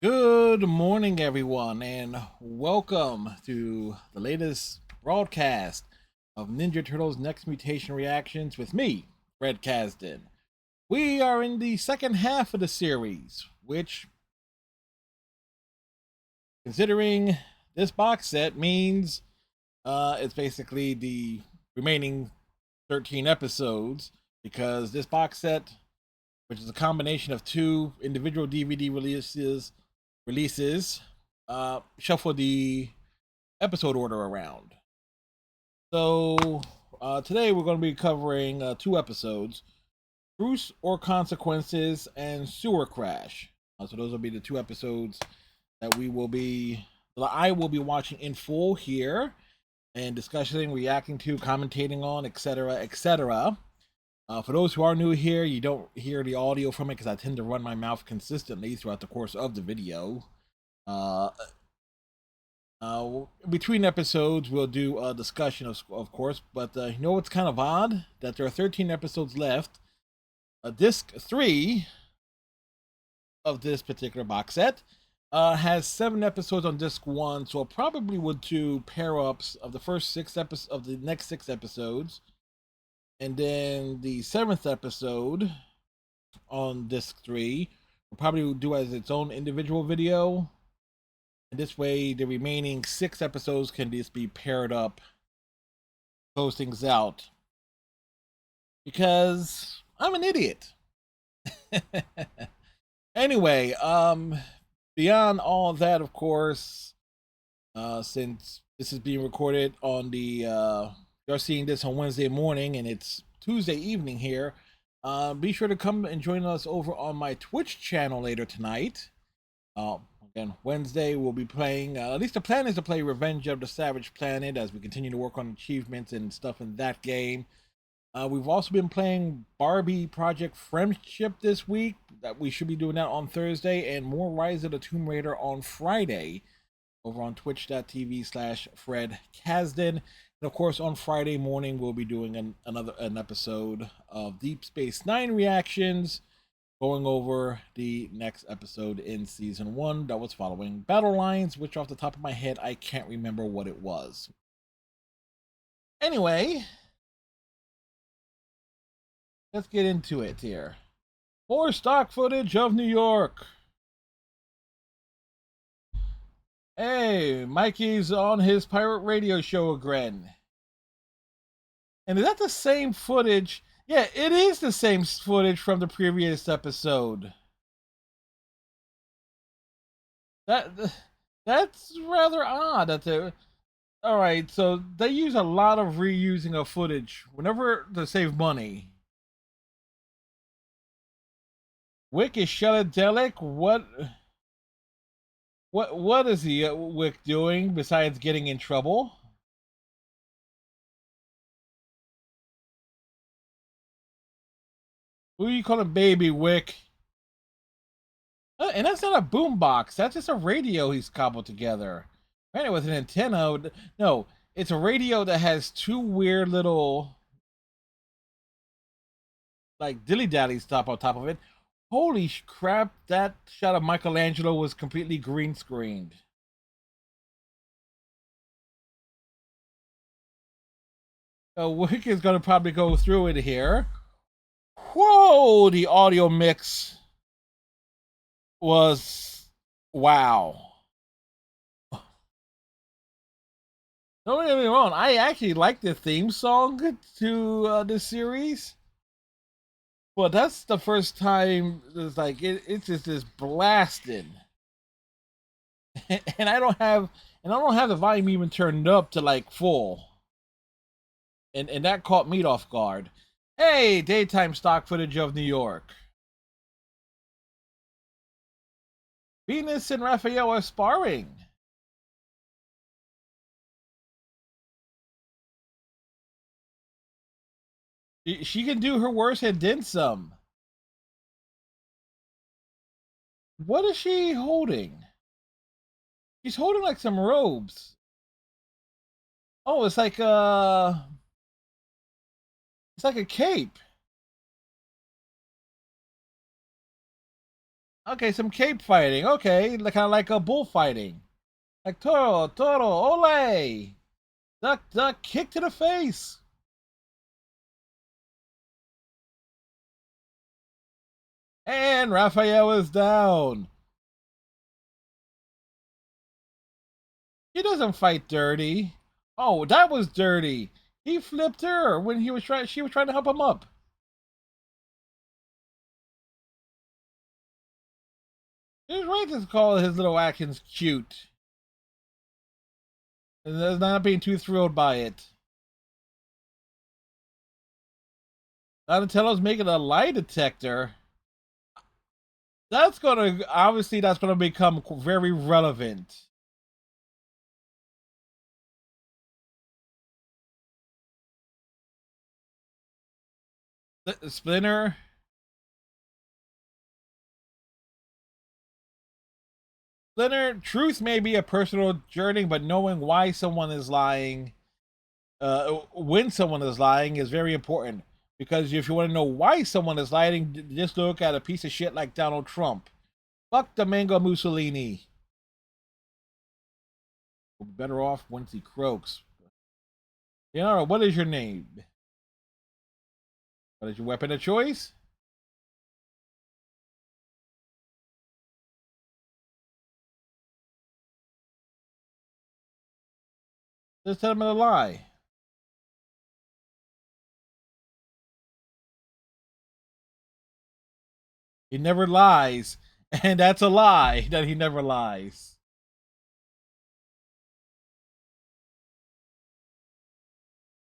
Good morning, everyone, and welcome to the latest broadcast of Ninja Turtles Next Mutation Reactions with me, Fred Kasdan. We are in the second half of the series, which, considering this box set, means it's basically the remaining 13 episodes, because this box set, which is a combination of two individual DVD releases, shuffle the episode order around. So today we're going to be covering two episodes: Truce or Consequences and Sewer Crash. So those will be the two episodes that I will be watching in full here and discussing, reacting to, commentating on, etc., etc. For those who are new here, you don't hear the audio from it because I tend to run my mouth consistently throughout the course of the video. Uh, Between episodes, we'll do a discussion, of course, but you know what's kind of odd? That there are 13 episodes left. Disc 3 of this particular box set has 7 episodes on disc 1, so I probably would do pair ups of the first 6 episodes of the next 6 episodes, and then the 7th episode on disc 3 we'll probably do as its own individual video. And this way, the remaining 6 episodes can just be paired up, close things out. Because I'm an idiot. Anyway, beyond all that, of course, since this is being recorded on you're seeing this on Wednesday morning and it's Tuesday evening here, be sure to come and join us over on my Twitch channel later tonight. Again, Wednesday we'll be playing, at least the plan is to play Revenge of the Savage Planet as we continue to work on achievements and stuff in that game. We've also been playing Barbie Project Friendship this week. That we should be doing that on Thursday, and more Rise of the Tomb Raider on Friday over on twitch.tv/Fred Kasdan. And of course, on Friday morning, we'll be doing an episode of Deep Space Nine reactions, going over the next episode in season 1 that was following Battle Lines, which off the top of my head, I can't remember what it was. Anyway, let's get into it here. More stock footage of New York. Hey, Mikey's on his pirate radio show again. And is that the same footage? Yeah, it is the same footage from the previous episode. That that's rather odd. All right. So they use a lot of reusing of footage whenever to save money. Wick is Sheladelic. What is he Wick doing besides getting in trouble? Who are you calling baby, Wick? And that's not a boombox. That's just a radio he's cobbled together. Granted, with an antenna. No, it's a radio that has two weird little, like, dilly dally stuff on top of it. Holy crap! That shot of Michelangelo was completely green screened. So Wick is gonna probably go through it here. Whoa! The audio mix was wow. Don't get me wrong. I actually like the theme song to this series, but that's the first time it's like it's just this blasting, and I don't have the volume even turned up to like full, and that caught me off guard. Hey, daytime stock footage of New York. Venus and Raphael are sparring. She can do her worst and then some. What is she holding? She's holding like some robes. Oh, it's like a cape. Okay, some cape fighting. Okay, kind of like a bullfighting. Like Toro, ole! Duck, kick to the face. And Raphael is down. He doesn't fight dirty. Oh, that was dirty. He flipped her when she was trying to help him up. He was right to call his little actions cute. And not being too thrilled by it. Donatello's making a lie detector. That's gonna become very relevant. Splinter. Truth may be a personal journey, but knowing why someone is lying, when someone is lying, is very important. Because if you want to know why someone is lying, just look at a piece of shit like Donald Trump. Fuck the Mango Mussolini. We'll be better off once he croaks. Yanara, what is your name? What is your weapon of choice? Just tell him a lie. He never lies. And that's a lie that he never lies.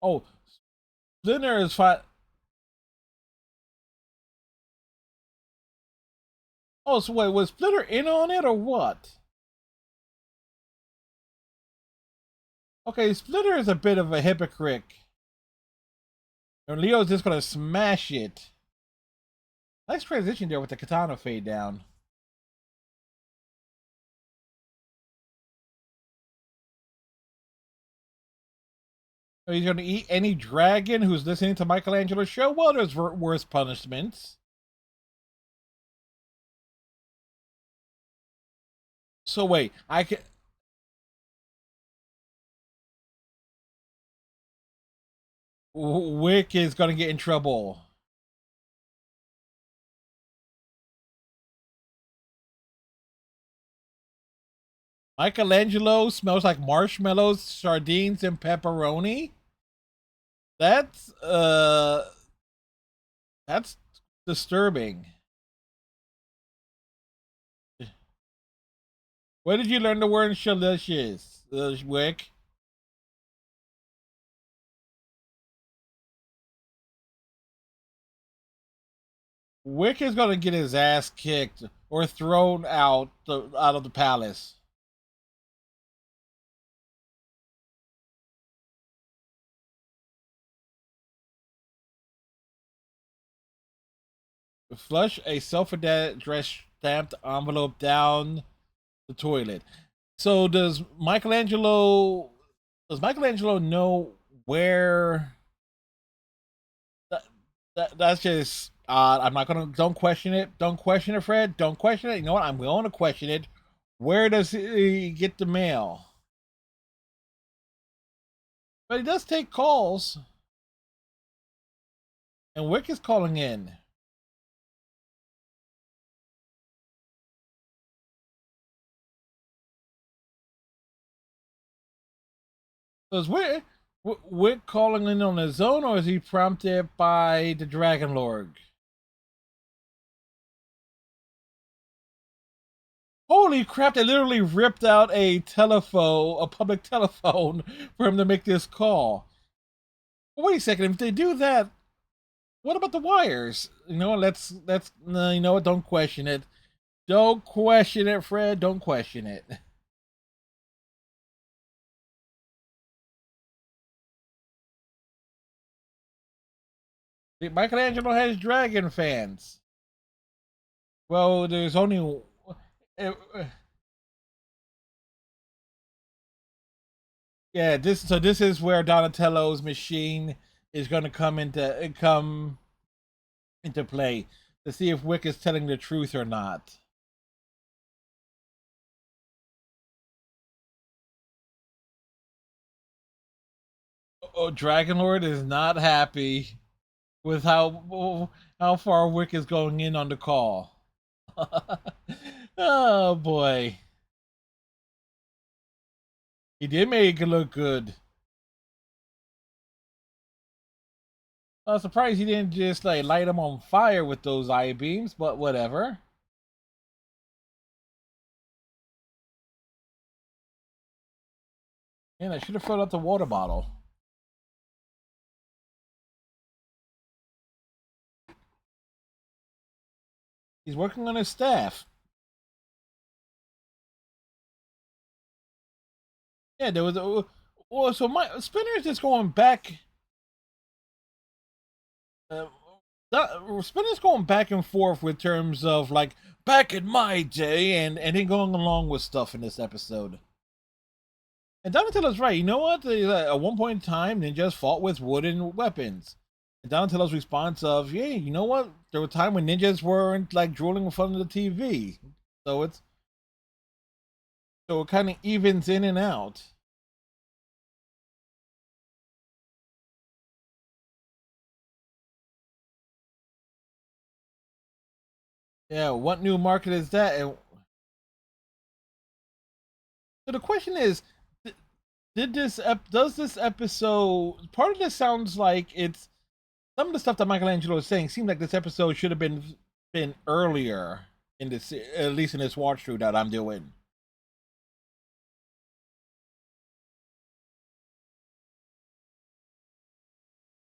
Oh, Splinter is fine. Oh, so wait, was Splinter in on it or what? Okay, Splinter is a bit of a hypocrite. And Leo's just gonna smash it. Nice transition there with the katana fade down. Are you gonna eat any dragon who's listening to Michelangelo's show? Well, there's worse punishments. So wait, I can. Wick is gonna get in trouble. Michelangelo smells like marshmallows, sardines, and pepperoni. That's that's disturbing. Where did you learn the word shalicious, Wick? Wick is gonna get his ass kicked or thrown out of the palace. Flush a self-addressed stamped envelope down the toilet. So Michelangelo know where that's just I'm not gonna don't question it. Don't question it, Fred. Don't question it. You know what? I'm going to question it. Where does he get the mail? But he does take calls. And Wick is calling in. So is Wick calling in on his own, or is he prompted by the Dragon Lord? Holy crap, they literally ripped out a public telephone, for him to make this call. Wait a second, if they do that, what about the wires? You know, no, you know what, don't question it. Don't question it, Fred, don't question it. Michelangelo has dragon fans. Well, there's only... Uh, yeah, this is where Donatello's machine is going to come into play to see if Wick is telling the truth or not. Dragon Lord is not happy with how far Wick is going in on the call. Oh boy, he did make it look good. I was surprised he didn't just like light him on fire with those eye beams, but whatever. Man, I should have filled up the water bottle. He's working on his staff. Yeah, there was a. Well, so my Spinner is just going back. Uh, Spinner's going back and forth with terms of like back in my day, and then going along with stuff in this episode. And Donatello's right. You know what? At one point in time, ninjas fought with wooden weapons. And Donatello's response of, "Yeah, you know what? There was a time when ninjas weren't like drooling in front of the TV." So it kind of evens in and out. Yeah, what new market is that? And so the question is, does this episode? Part of this sounds like it's some of the stuff that Michelangelo is saying. Seems like this episode should have been earlier in this, at least in this watch through that I'm doing.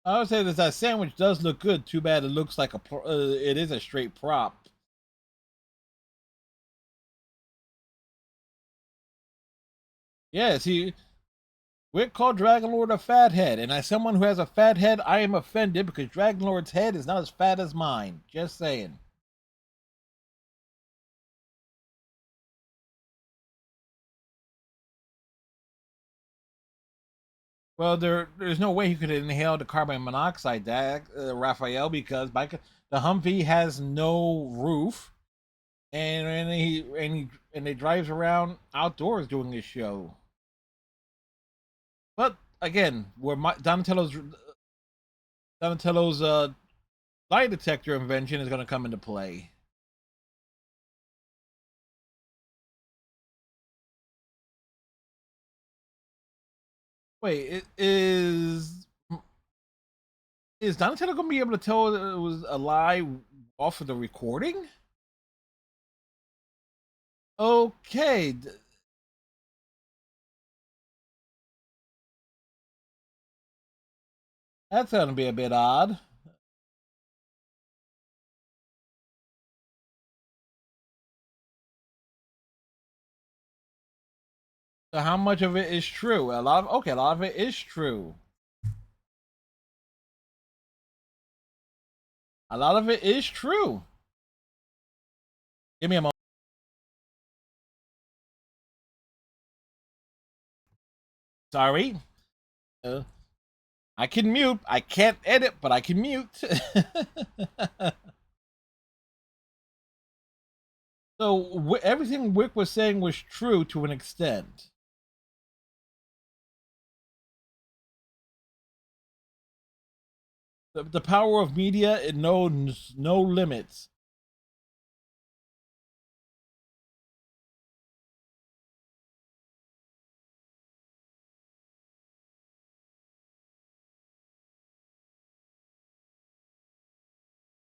I would say that sandwich does look good. Too bad it looks like it is a straight prop. Yeah, see, we're called Dragon Lord a fathead, and as someone who has a fat head, I am offended because Dragon Lord's head is not as fat as mine. Just saying. Well, there's no way he could inhale the carbon monoxide, Raphael, because the Humvee has no roof, and he drives around outdoors doing this show. But again, where Donatello's lie detector invention is going to come into play. Wait, is Donatello going to be able to tell it was a lie off of the recording? Okay, that's going to be a bit odd. So how much of it is true? A lot of it is true. A lot of it is true. Give me a moment. Sorry. Uh, I can mute. I can't edit, but I can mute. So everything Wick was saying was true to an extent. The power of media, it knows no limits.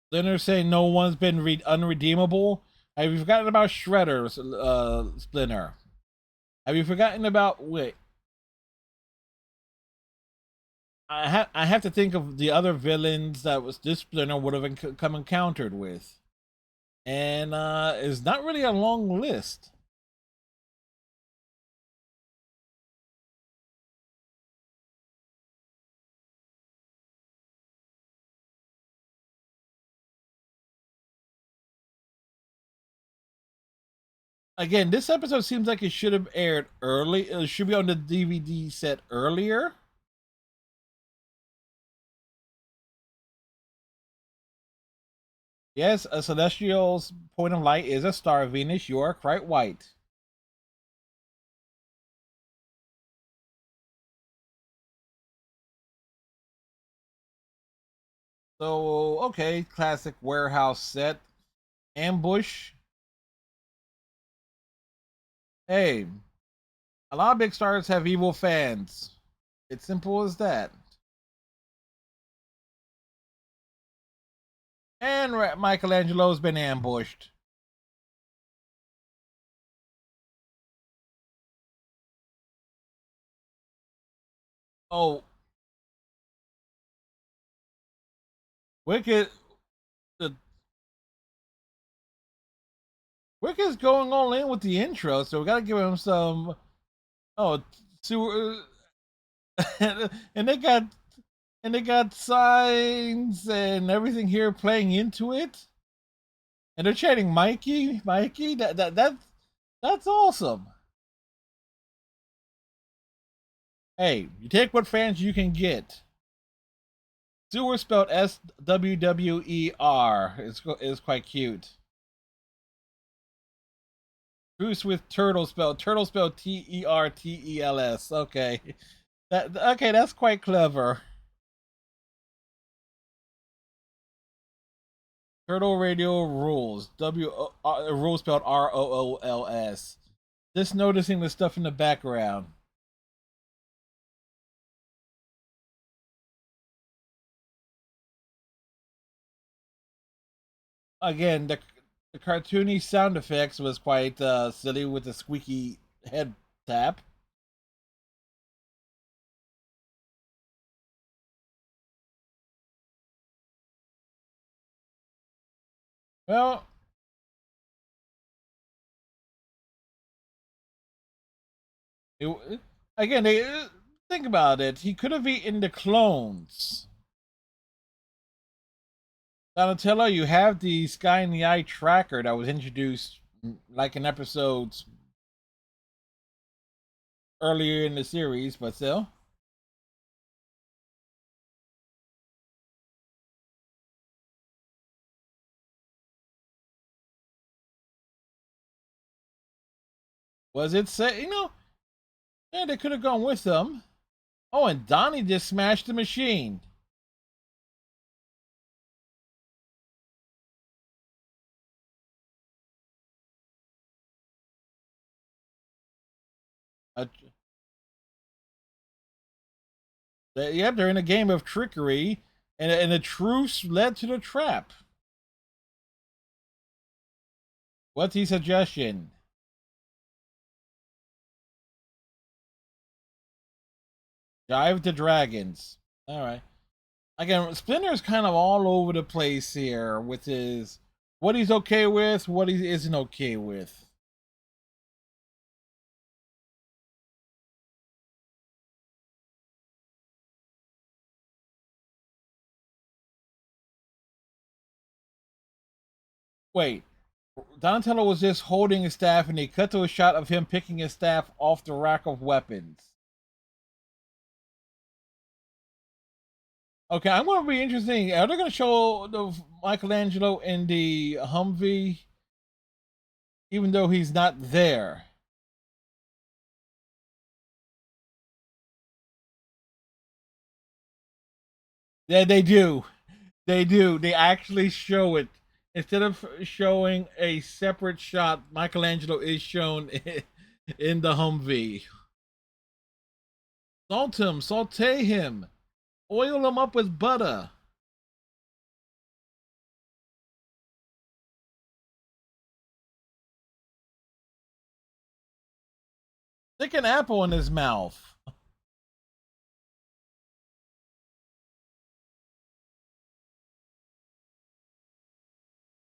Splinter saying no one's been unredeemable. Have you forgotten about Shredder, Splinter? Have you forgotten about wait? I have to think of the other villains that was this Splinter would have come encountered with, and it's not really a long list. Again, this episode seems like it should have aired early. It should be on the DVD set earlier. Yes, a celestial's point of light is a star, Venus. You are quite white. So okay, classic warehouse set. Ambush. Hey, a lot of big stars have evil fans. It's simple as that. And Michelangelo's been ambushed. Oh, Wicked. The Wicked's going all in with the intro, so we gotta give him some. Oh, sewer, and they got signs and everything here playing into it, and they're chanting Mikey, Mikey. That's awesome. Hey, you take what fans you can get. Sewer spelled SWWER is quite cute. Truce with turtle spelled TERTELS. Okay, that's quite clever. Turtle Radio rules. Rules spelled ROOLS. Just noticing the stuff in the background. Again, the cartoony sound effects was quite silly with the squeaky head tap. Well, again, they think about it. He could have eaten the clones. Donatello, you have the Sky in the Eye tracker that was introduced like in episodes earlier in the series, but still. Was it say, yeah, they could have gone with them. Oh, and Donnie just smashed the machine. Uh, yep, they're in a game of trickery, and a truce led to the trap. What's the suggestion? Jive the dragons. All right. Again, Splinter's kind of all over the place here with his what he's okay with, what he isn't okay with. Wait, Donatello was just holding his staff, and they cut to a shot of him picking his staff off the rack of weapons. Okay, I'm going to be interesting. Are they going to show the Michelangelo in the Humvee, even though he's not there? Yeah, they do. They do. They actually show it. Instead of showing a separate shot, Michelangelo is shown in the Humvee. Salt him, saute him, oil him up with butter. Stick an apple in his mouth.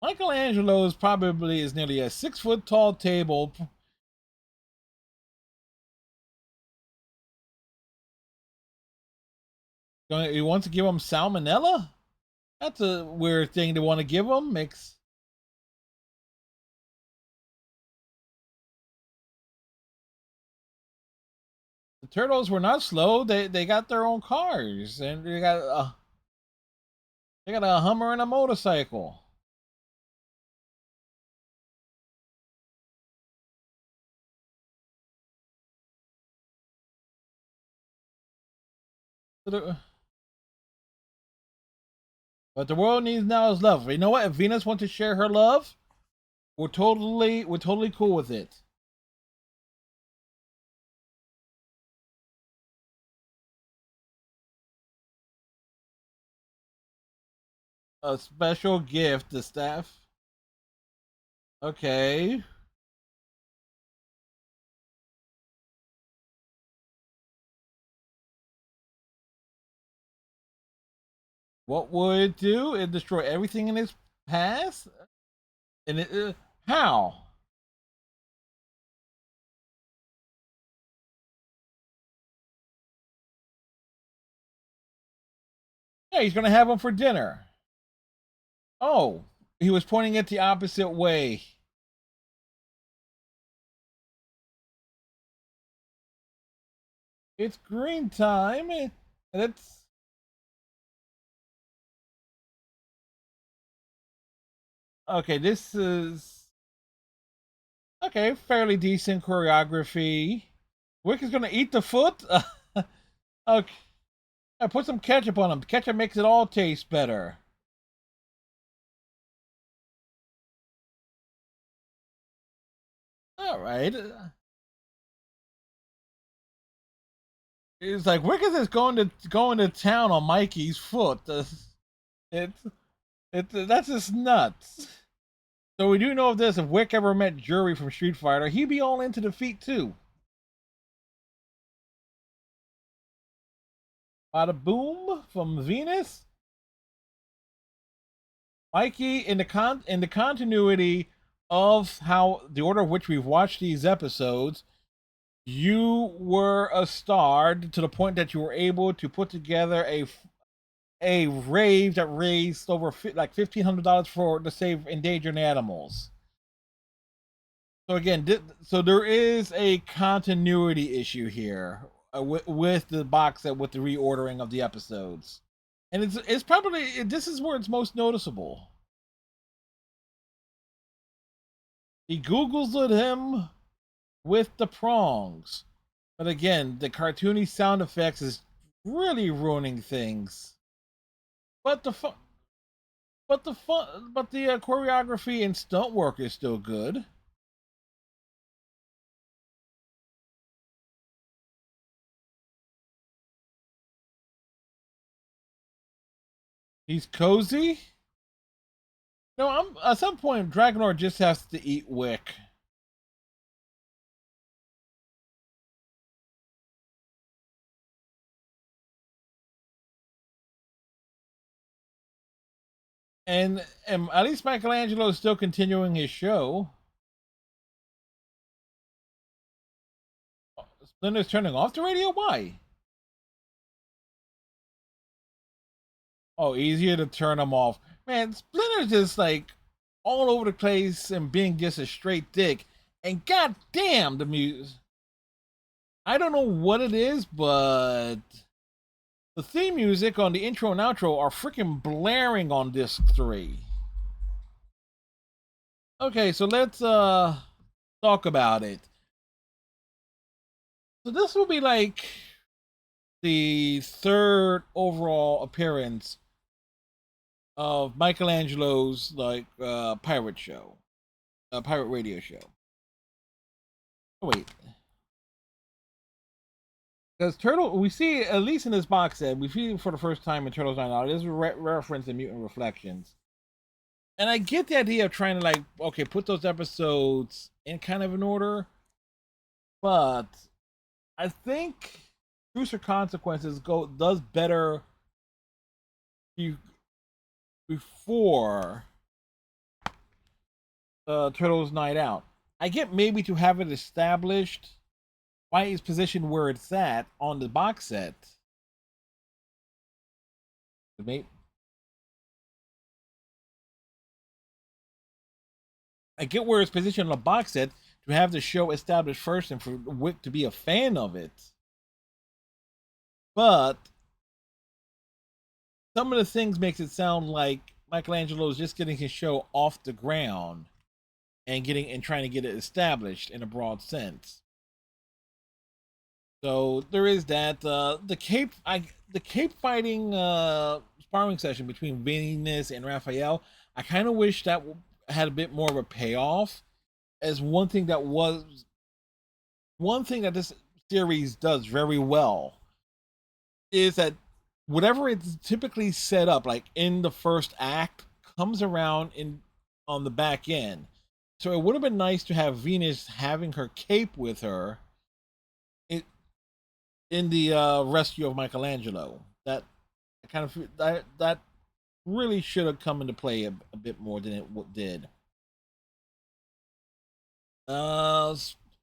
Michelangelo is nearly a 6 foot tall table. He wants to give him salmonella? That's a weird thing to want to give him. Makes the turtles were not slow. They got their own cars, and they got a Hummer and a motorcycle. What the world needs now is love. You know what? If Venus wants to share her love, we're totally cool with it. A special gift to staff. Okay. What would it do? It destroy everything in its past? And how? Yeah, he's gonna have them for dinner. Oh, he was pointing it the opposite way. It's green time. And it's okay. This is okay. Fairly decent choreography. Wick is gonna eat the foot. Okay, I put some ketchup on him. Ketchup makes it all taste better. All right. It's like Wicked is going to town on Mikey's foot. It's that's just nuts. So we do know of this. If Wick ever met Jury from Street Fighter, he'd be all into the feet too. Bada boom from Venus. Mikey in the continuity of how the order of which we've watched these episodes, you were a star to the point that you were able to put together a rave that raised over like $1,500 for to save endangered animals. So again, so there is a continuity issue here with the box set with the reordering of the episodes, and it's probably this is where it's most noticeable. He Googles at him with the prongs, but again, the cartoony sound effects is really ruining things. But the fun, but the choreography and stunt work is still good. He's cozy. No, I'm at some point Dragonor just has to eat Wick. And at least Michelangelo is still continuing his show. Splinter's turning off the radio. Why? Oh, easier to turn them off. Man, Splinter's just like all over the place and being just a straight dick. And goddamn, the music. I don't know what it is, but the theme music on the intro and outro are freaking blaring on disc 3. Okay, so let's talk about it. So this will be like the third overall appearance of Michelangelo's like pirate show, pirate radio show. Oh, wait, because Turtle, we see at least in this box set, we see for the first time in Turtles Night Out. There's a reference in Mutant Reflections, and I get the idea of trying to like okay put those episodes in kind of an order, but I think Truce or Consequences does better before Turtles Night Out. I get maybe to have it established why it's positioned where it's at on the box set. I get where it's positioned on the box set to have the show established first and for Wick to be a fan of it. But some of the things makes it sound like Michelangelo is just getting his show off the ground and trying to get it established in a broad sense. So there is that. The cape fighting sparring session between Venus and Raphael. I kind of wish that had a bit more of a payoff. As one thing that this series does very well is that whatever it's typically set up, like in the first act, comes around in on the back end. So it would have been nice to have Venus having her cape with her in, in the rescue of Michelangelo. That really should have come into play a bit more than it did. Uh,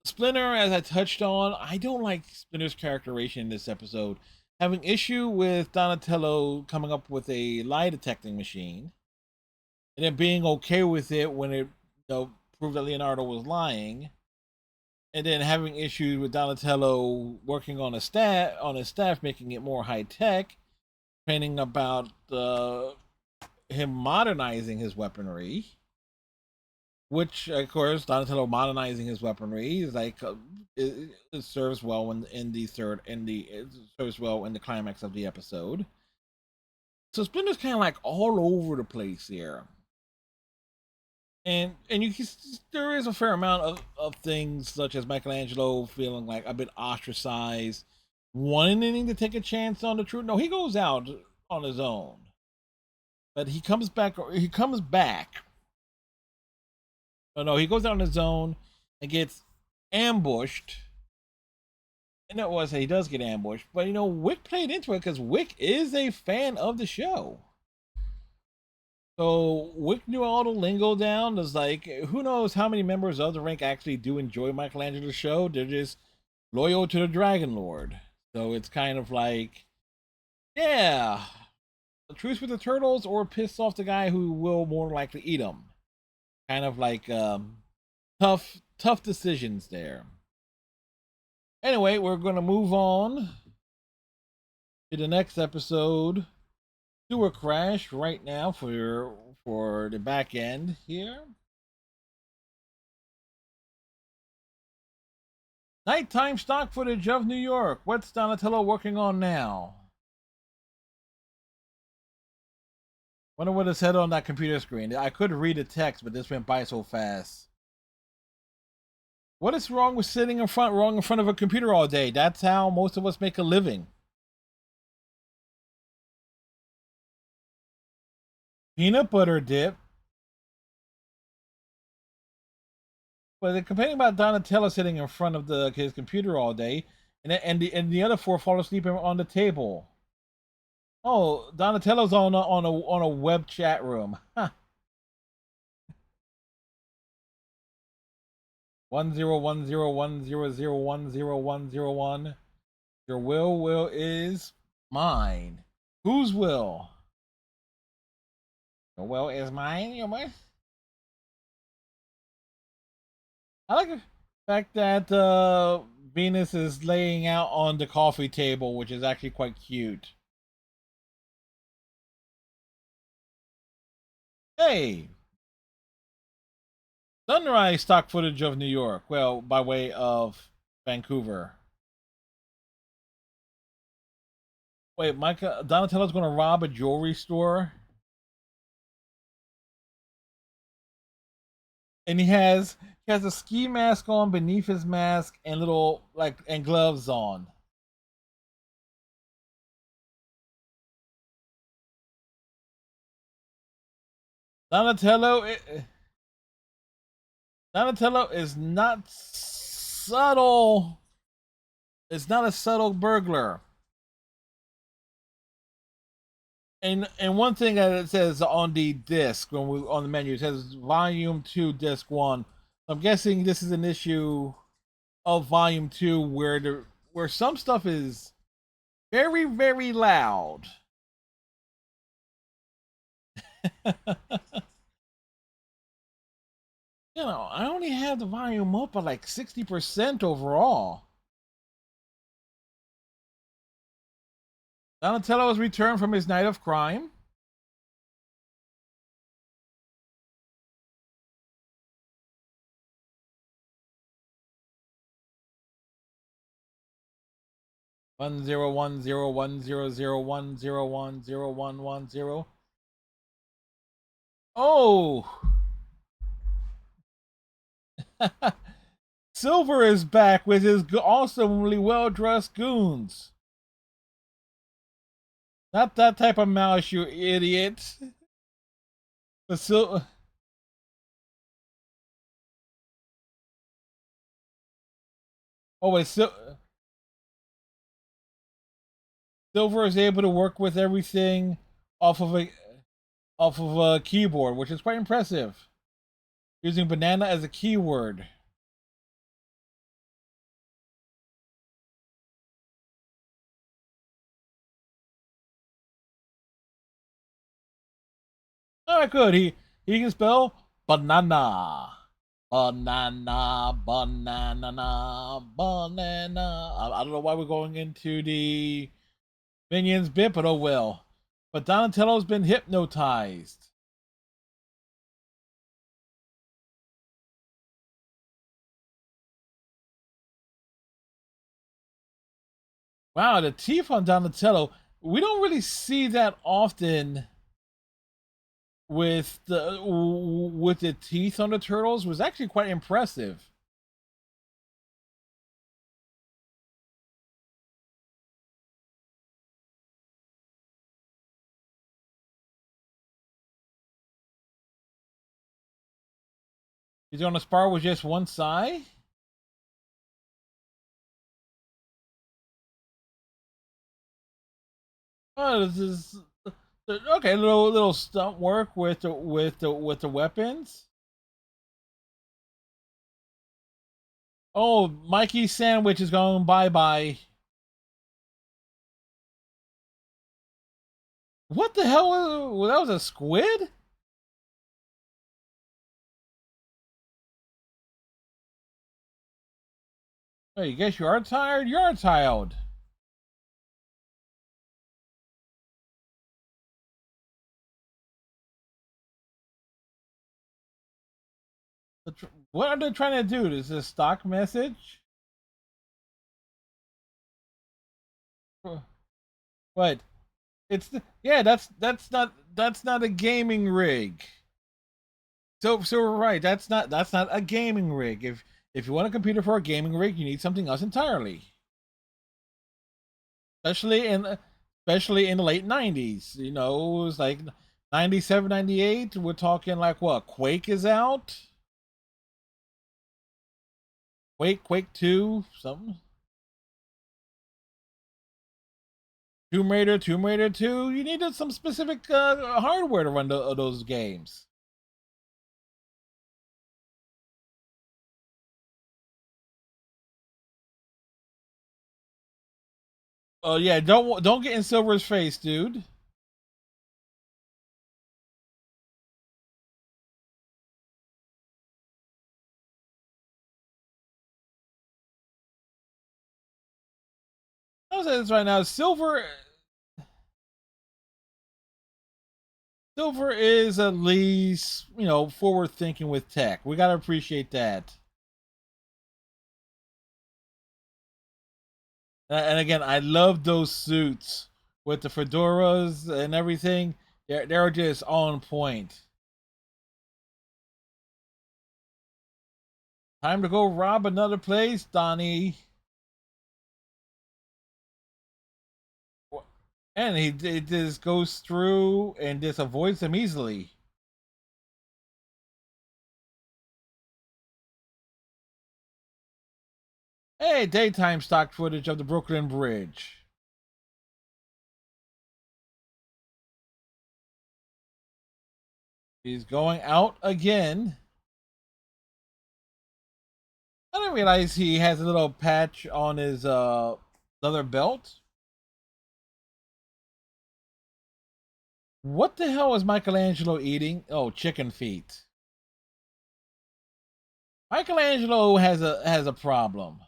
Splinter, as I touched on, I don't like Splinter's characterization in this episode. Having issue with Donatello coming up with a lie detecting machine, and then being okay with it when it proved that Leonardo was lying, and then having issues with Donatello working on his staff, making it more high tech, complaining about him modernizing his weaponry, which of course Donatello modernizing his weaponry is like it serves well in the third in the it serves well in the climax of the episode. So Splinter's kind of like all over the place here, and you can, there is a fair amount of things such as Michelangelo feeling like a bit ostracized, wanting to take a chance on the truth. No, he goes out on his own, but he comes back. He comes back. No, he goes out on his own and gets ambushed. And that was he does get ambushed, but Wick played into it because Wick is a fan of the show. So Wick knew all the lingo down. There's like, who knows how many members of the rank actually do enjoy Michelangelo's show? They're just loyal to the Dragon Lord. So it's kind of like, yeah, a truce with the turtles or piss off the guy who will more likely eat them. Kind of like tough decisions there. Anyway, we're gonna move on to the next episode. Sewer crash right now for the back end here. Nighttime stock footage of New York. What's Donatello working on now? Wonder what it said on that computer screen. I could read the text, but this went by so fast. What is wrong with sitting wrong in front of a computer all day? That's how most of us make a living. Peanut butter dip. But they're complaining about Donatello sitting in front of his computer all day, and the other four fall asleep on the table. Oh, Donatello's on a web chat room. Huh. 101010010101. Your will is mine. Whose will? Your will is mine. Your mine. I like the fact that Venus is laying out on the coffee table, which is actually quite cute. Hey, sunrise stock footage of New York. Well, by way of Vancouver. Wait, Micah Donatello's going to rob a jewelry store, and he has a ski mask on beneath his mask and little and gloves on. Donatello, Donatello is not subtle. It's not a subtle burglar. And one thing that it says on the disc on the menu, it says Volume 2, Disc 1. I'm guessing this is an issue of Volume 2 where some stuff is very very loud. I only have the volume up at like 60% overall. Donatello has returned from his night of crime. 1010101010110. Oh, Silver is back with his awesomely well dressed goons. Not that type of mouse, you idiot. But oh wait, Silver is able to work with everything off of a keyboard, which is quite impressive. Using banana as a keyword. All right, good. He can spell banana, banana, banana, banana. I don't know why we're going into the minions bit, but oh well. But Donatello's been hypnotized. Wow, the teeth on Donatello. We don't really see that often with the teeth on the turtles. Was actually quite impressive. He's going to spar with just one side. Oh, this is okay. Little stunt work with the weapons. Oh, Mikey's sandwich is going bye bye. What the hell was that? Was a squid? Hey, you guess you are tired. You are tired. What are they trying to do? Is this a stock message? What? Yeah. That's not a gaming rig. So we're right. That's not a gaming rig. If you want a computer for a gaming rig, you need something else entirely. especially in especially in the late 90s. You know, it was like 97, 98. We're talking like what? Quake is out. Quake 2, something. Tomb Raider 2. You needed some specific hardware to run those games. Oh yeah, don't get in Silver's face, dude. I'll say this right now. Silver is at least, forward thinking with tech. We gotta appreciate that. And again, I love those suits with the fedoras and everything. They're just on point. Time to go rob another place, Donnie. And he just goes through and just avoids them easily. Hey, daytime stock footage of the Brooklyn Bridge. He's going out again. I didn't realize he has a little patch on his leather belt. What the hell is Michelangelo eating? Oh, chicken feet. Michelangelo has a problem.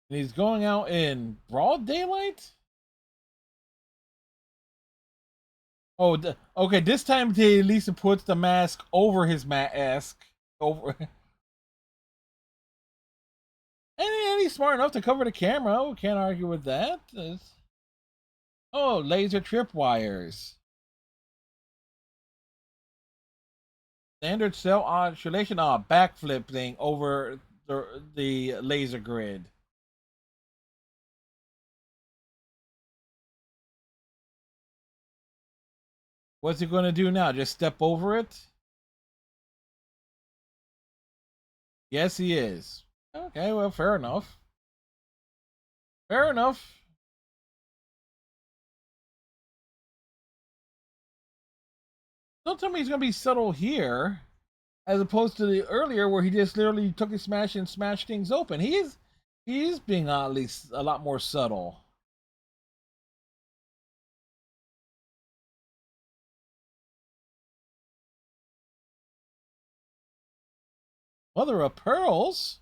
And he's going out in broad daylight. Oh, okay. This time he at least puts the mask over his mask over And he's smart enough to cover the camera. We can't argue with that. Oh, laser tripwires. Standard cell oscillation. Backflip thing over the laser grid. What's he going to do now? Just step over it? Yes, he is. Okay, well, fair enough. Fair enough. Don't tell me he's going to be subtle here, as opposed to the earlier where he just literally took his smash and smashed things open. He's being at least a lot more subtle. Mother of pearls.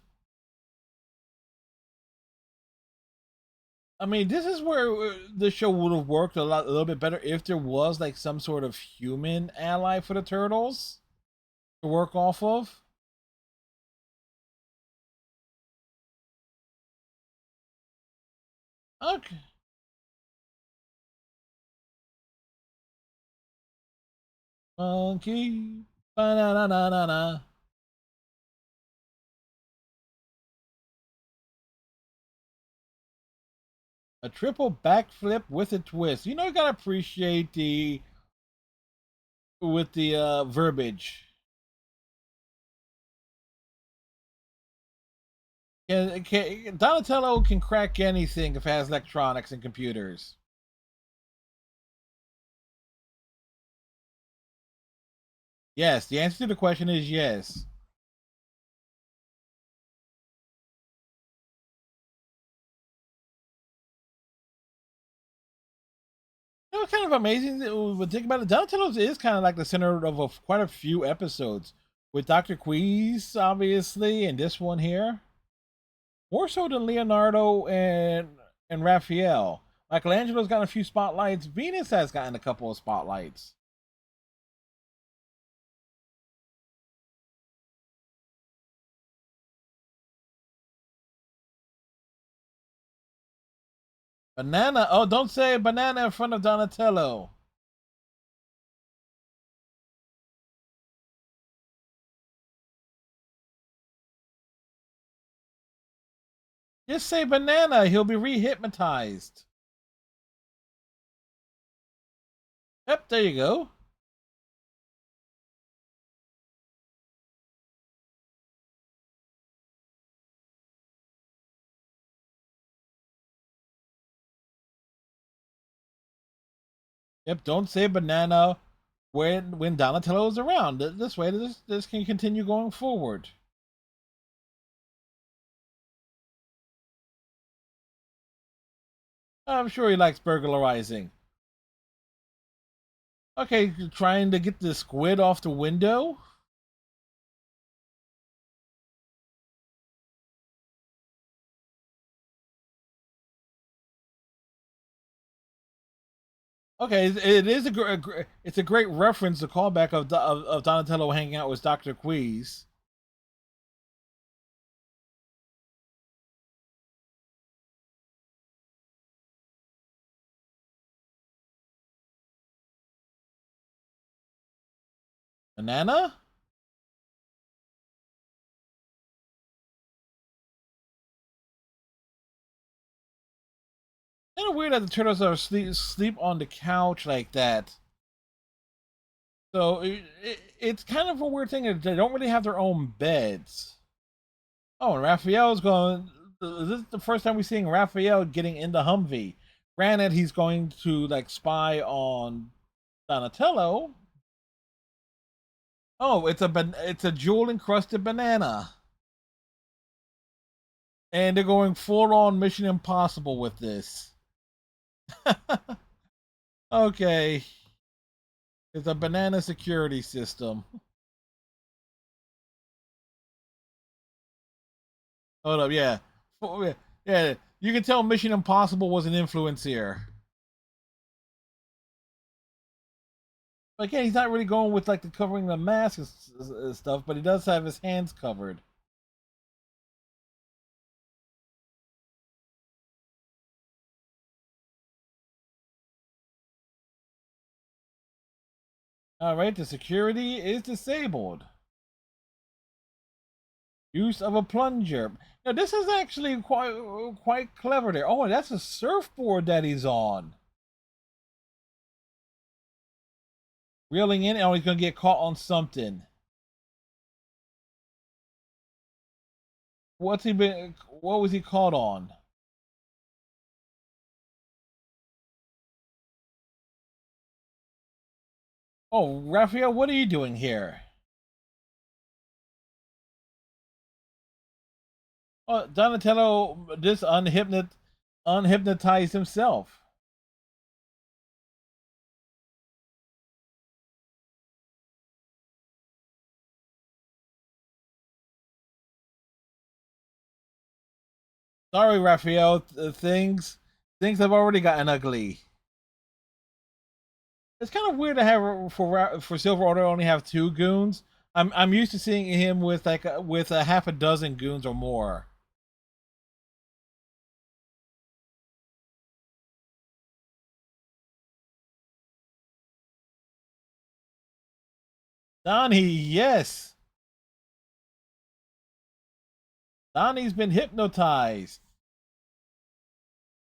I mean, this is where the show would have worked a little bit better if there was like some sort of human ally for the turtles to work off of. Okay. Monkey. Ba-na-na-na-na-na. A triple backflip with a twist. You know, you gotta appreciate the with the verbiage. Donatello can crack anything if it has electronics and computers. Yes, the answer to the question is yes. You know, kind of amazing. But think about it. Donatello is kind of like the center of quite a few episodes, with Doctor Queez, obviously, and this one here. More so than Leonardo and Raphael. Michelangelo's gotten a few spotlights. Venus has gotten a couple of spotlights. Banana. Oh, don't say banana in front of Donatello. Just say banana. He'll be re-hypnotized. Yep, there you go. Yep, don't say banana when Donatello's around. This way, this can continue going forward. I'm sure he likes burglarizing. Okay, trying to get the squid off the window. Okay, it is it's a great reference, a callback of Donatello hanging out with Doctor Queez. Banana. Kind of weird that the turtles are sleep on the couch like that. So it's kind of a weird thing that they don't really have their own beds. Oh, and Raphael's going. This is the first time we're seeing Raphael getting into Humvee. Granted, he's going to like spy on Donatello. Oh, it's a jewel encrusted banana, and they're going full on Mission Impossible with this. Okay, it's a banana security system. Hold up, yeah, yeah. You can tell Mission Impossible was an influence here. Again, he's not really going with like the covering the mask and stuff, but he does have his hands covered. All right, the security is disabled. Use of a plunger. Now this is actually quite clever there. Oh, that's a surfboard that he's on. Reeling in, oh, he's gonna get caught on something. What's he been? What was he caught on? Oh, Raphael, what are you doing here? Oh, Donatello just unhypnotized himself. Sorry, Raphael. Things have already gotten ugly. It's kind of weird to have for Silver Order only have two goons. I'm used to seeing him with with a half a dozen goons or more. Donnie, yes, Donnie's been hypnotized.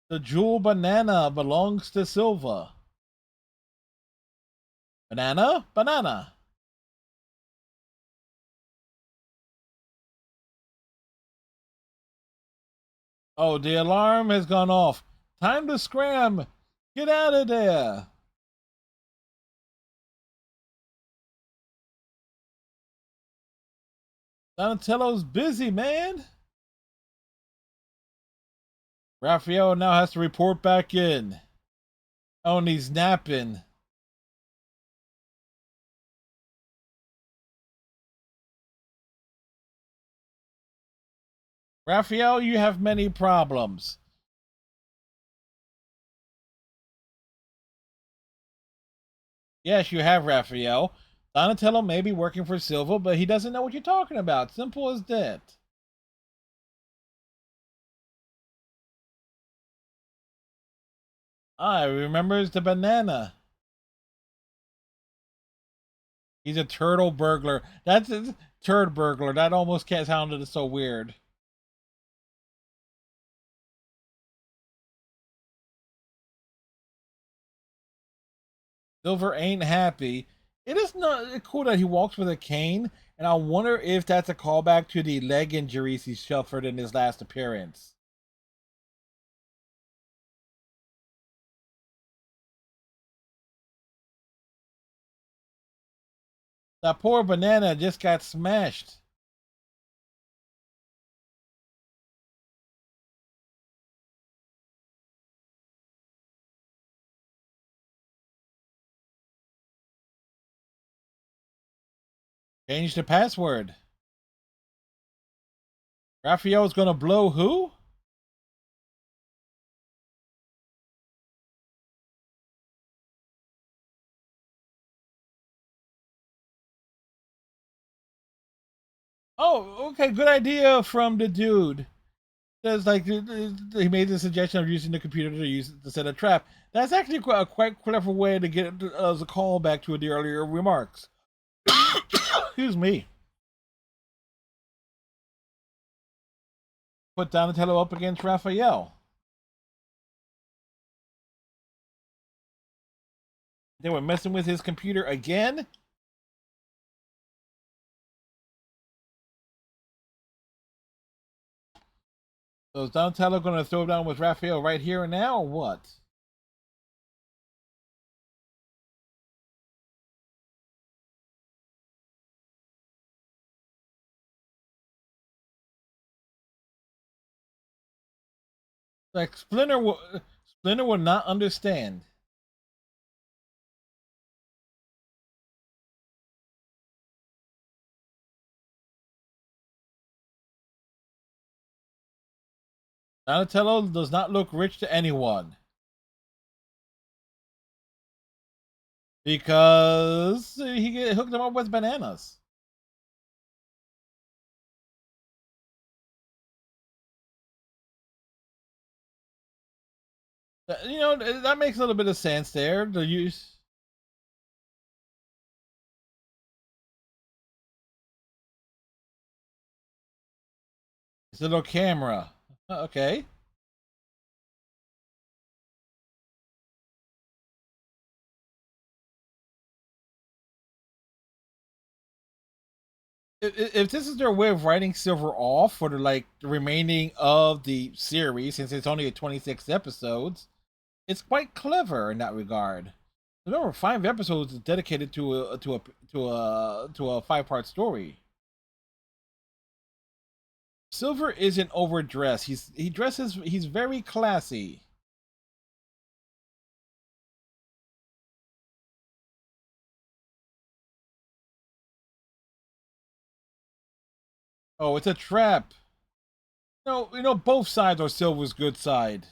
The jewel banana belongs to Silva. Banana, banana. Oh, the alarm has gone off. Time to scram. Get out of there. Donatello's busy, man. Raphael now has to report back in. Oh, and he's napping. Raphael, you have many problems. Yes, you have, Raphael. Donatello may be working for Silva, but he doesn't know what you're talking about. Simple as that. I remembers the banana. He's a turtle burglar. That's a turd burglar. That almost can't sound so weird. Silver ain't happy. It is not cool that he walks with a cane, and I wonder if that's a callback to the leg injuries he suffered in his last appearance. That poor banana just got smashed. Change the password. Raphael's gonna blow who? Oh, okay, good idea from the dude. That's like he made the suggestion of using the computer to set a trap. That's actually a quite clever way to get as a callback to the earlier remarks. Excuse me. Put Donatello up against Raphael. They were messing with his computer again. So is Donatello going to throw down with Raphael right here and now, or what? Like Splinter will not understand. Donatello does not look rich to anyone because he hooked him up with bananas. You know that makes a little bit of sense there. The use It's a little camera. Okay. If this is their way of writing Silver off for the remaining of the series, since it's only 26 episodes, it's quite clever in that regard. Remember, 5 episodes is dedicated to a 5-part story. Silver isn't overdressed. He's very classy. Oh, it's a trap. No, both sides are Silver's good side.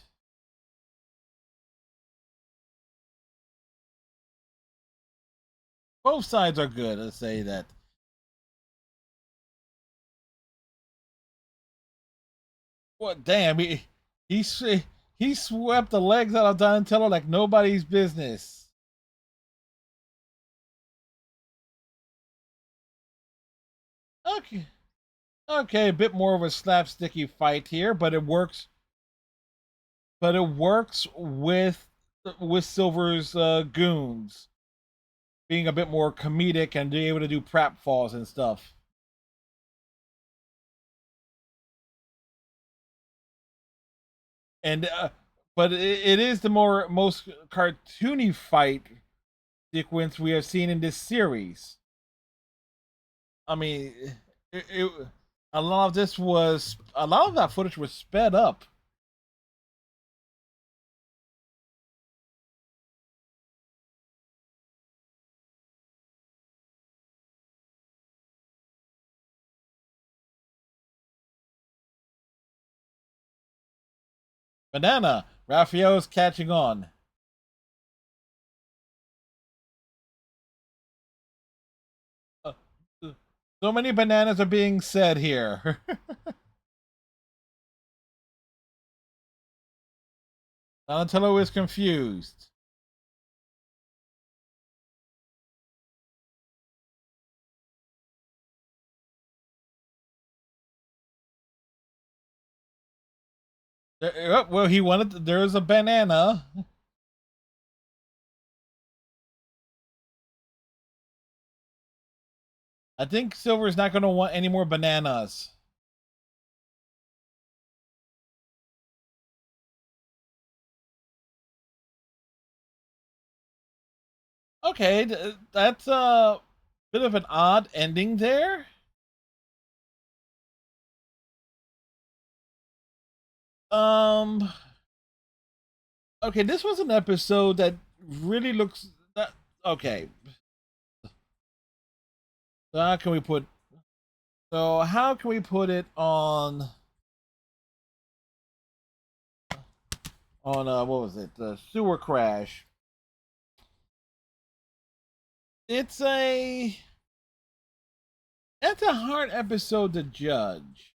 Both sides are good. Let's say that. What? Damn, he swept the legs out of Donatello like nobody's business. Okay, okay, a bit more of a slapsticky fight here, but it works. But it works with Silver's goons being a bit more comedic and being able to do prap falls and stuff. And but it is the most cartoony fight sequence we have seen in this series. I mean, a lot of that footage was sped up. Banana, Raphael's catching on. Uh, so many bananas are being said here. Donatello is confused. Well, he wanted. There's a banana. I think Silver's not going to want any more bananas. Okay, that's a bit of an odd ending there. Um. Okay, this was an episode that really looks. Okay. So how can we put? So how can we put it on what was it? The sewer crash. It's a It's a hard episode to judge.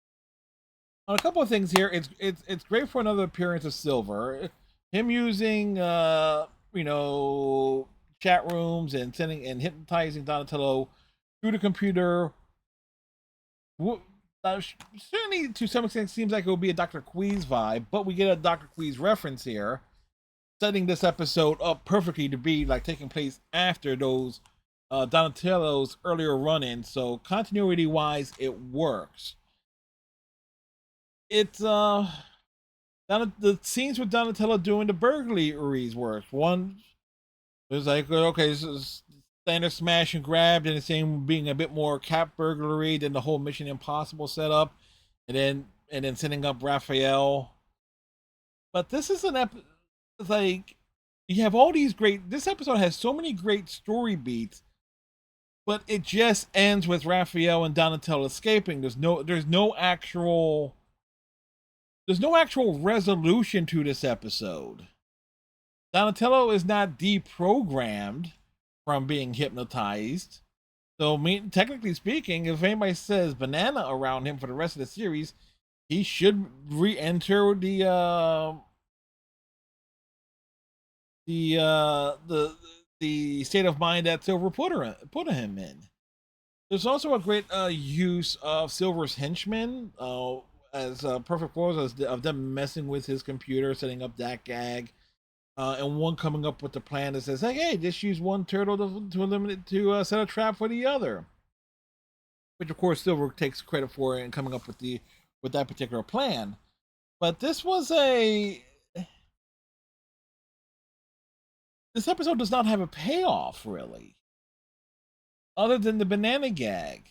On a couple of things here, it's great for another appearance of Silver. Him using chat rooms and sending and hypnotizing Donatello through the computer. Certainly to some extent seems like it will be a Dr. Queez vibe, but we get a Dr. Queez reference here, setting this episode up perfectly to be like taking place after those Donatello's earlier run-ins. So continuity wise, it works. It's the scenes with Donatello doing the burglaries work. One was like, okay, this is standard smash and grab, and the same being a bit more cap burglary than the whole Mission Impossible setup, and then setting up Raphael. But this is like you have all these great. This episode has so many great story beats, but it just ends with Raphael and Donatello escaping. There's no actual resolution to this episode. Donatello is not deprogrammed from being hypnotized. So, technically speaking, if anybody says banana around him for the rest of the series, he should re-enter the state of mind that Silver put him in. There's also a great use of Silver's henchmen. as perfect photos of them messing with his computer, setting up that gag, and one coming up with the plan that says, "Hey, just use one turtle to eliminate to set a trap for the other." Which of course Silver takes credit for and coming up with that particular plan. But this episode does not have a payoff really, other than the banana gag.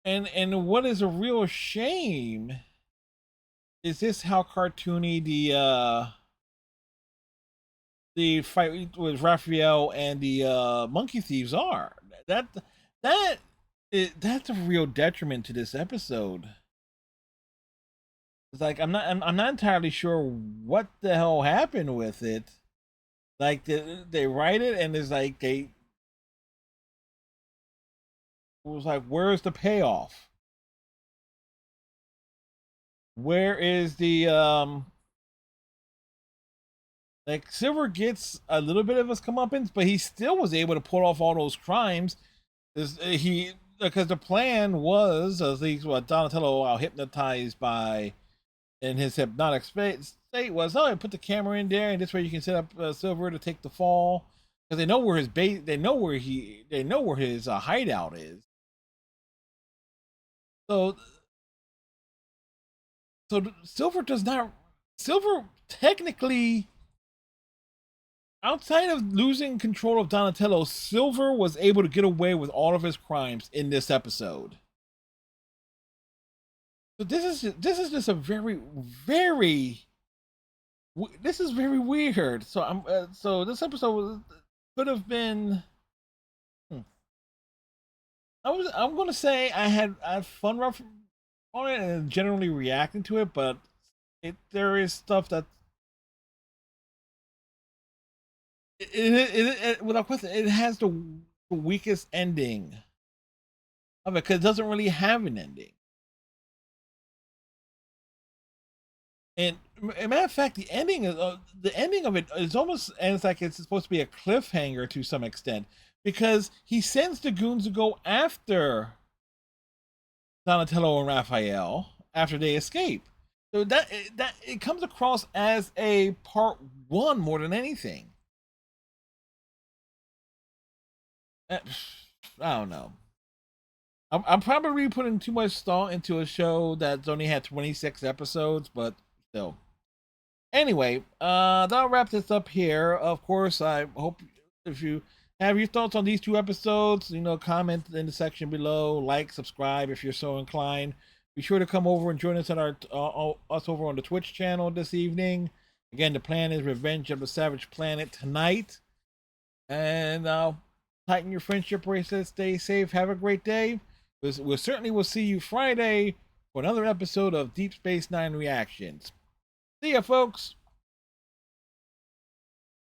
And what is a real shame is this how cartoony the fight with Raphael and the monkey thieves are. That that that's a real detriment to this episode. It's like I'm not entirely sure what the hell happened with it. Like they write it and it's like they was like, where's the payoff? Where is the like Silver gets a little bit of his comeuppance, but he still was able to pull off all those crimes. He because the plan was at least what Donatello, while hypnotized by in his hypnotic state, was put the camera in there, and this way you can set up Silver to take the fall because they know where his base, they know where his hideout is. So Silver does not. Silver technically, outside of losing control of Donatello, Silver was able to get away with all of his crimes in this episode. So this is just a very this is very weird. So so this episode could have been. I'm gonna say I had fun on it and generally reacting to it, but there is stuff that without question it has the weakest ending of it because it doesn't really have an ending. And a matter of fact, the ending of it is almost, and it's like it's supposed to be a cliffhanger to some extent because he sends the goons to go after Donatello and Raphael after they escape. So that it comes across as a part one more than anything. I don't know. I'm probably putting too much thought into a show that's only had 26 episodes, but still. Anyway, that'll wrap this up here. Of course, I hope if you have your thoughts on these two episodes, comment in the section below, like, subscribe if you're so inclined. Be sure to come over and join us at us over on the Twitch channel this evening. Again, the plan is Revenge of the Savage Planet tonight. And tighten your friendship bracelet. Stay safe. Have a great day. We'll certainly will see you Friday for another episode of Deep Space Nine Reactions. See ya, folks.